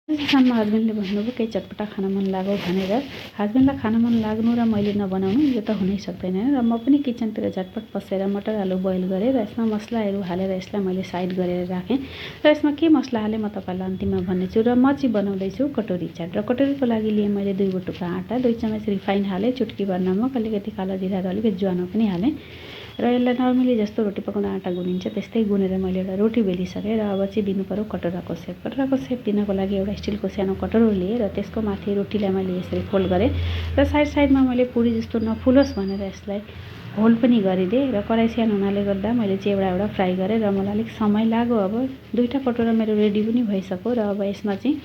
सानो हस्बेन्डले भन्नुभयो केही चटपटा खान मन लाग्यो भनेर। हस्बेन्डलाई खान मन लाग्नु र मैले नबनाउनु यो त हुनै सक्दैन र म पनि किचनतिर झटपट पसेर मटर आलु बोइल गरेँ र यसमा मसलाहरू हालेर यसलाई मैले साइड गरेर राखेँ र यसमा के मसला हालेँ म तपाईँलाई अन्तिममा भन्नेछु। र म चाहिँ बनाउँदैछु कटोरी चाट र कटोरीको लागि लिए मैले 2 बटुका आँटा, 2 चम्मच रिफाइन हालेँ, चुटकीभर नमक, अलिकति कालो जिरा र अलिकति ज्वानो पनि हालेँ र यसलाई नर्मली जस्तो रोटी पकाउँदा आँटा गुनिन्छ त्यस्तै गुनेर मैले एउटा रोटी बेलिसकेँ र अब चाहिँ दिनु पर्यो कटोराको सेप। कटोराको सेप दिनको लागि एउटा स्टिलको सानो कटोरो लिएँ र त्यसको माथि रोटीलाई मैले यसरी फोल्ड गरेँ र साइडमा मैले पुरी जस्तो नफुलोस् भनेर यसलाई होल पनि गरिदिएँ र कराई सानो हुनाले गर्दा मैले चाहिँ एउटा फ्राई गरेँ र मलाई अलिक समय लाग्यो। अब 2टा कटोरा मेरो रेडी पनि भइसक्यो र अब यसमा चाहिँ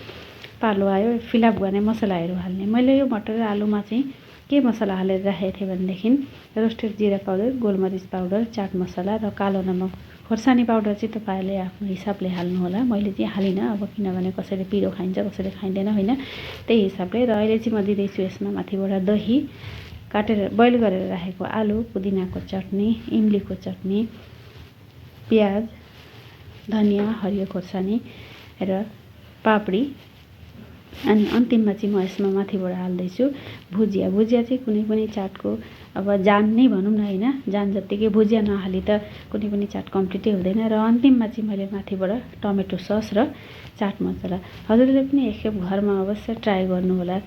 पालो आयो फिलअप गर्ने मसलाहरू हाल्ने। मैले यो मटर र आलुमा चाहिँ के मसला हालेर राखेको थिएँ भनेदेखि रोस्टेड जिरा पाउडर, गोलमरिच पाउडर, चाट मसला र कालो नमक। खोर्सानी पाउडर चाहिँ तपाईँले आफ्नो हिसाबले हाल्नुहोला, मैले चाहिँ हालिनँ अब किनभने कसैले पिरो खाइन्छ कसैले खाइँदैन होइन, त्यही हिसाबले। र अहिले चाहिँ म दिँदैछु यसमा माथिबाट दही, काटेर बोइल गरेर राखेको आलु, पुदिनाको चटनी, इमलीको चटनी, प्याज, धनियाँ, हरियो खोर्सानी र पापडी। अनि अन्तिममा चाहिँ म यसमा माथिबाट हाल्दैछु भुजिया। भुजिया चाहिँ कुनै पनि चाटको अब जान नै भनौँ न होइन, जान जत्तिकै भुजिया नहाली त कुनै पनि चाट कम्प्लिटै हुँदैन। र अन्तिममा चाहिँ मैले माथिबाट टमेटो सस र चाट मसला। हजुरले पनि एकखेप घरमा अवश्य ट्राई गर्नुहोला।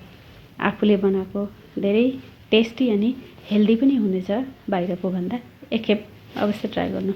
आफूले बनाएको धेरै टेस्टी अनि हेल्दी पनि हुनेछ बाहिरको भन्दा। एकखेप अवश्य ट्राई गर्नु।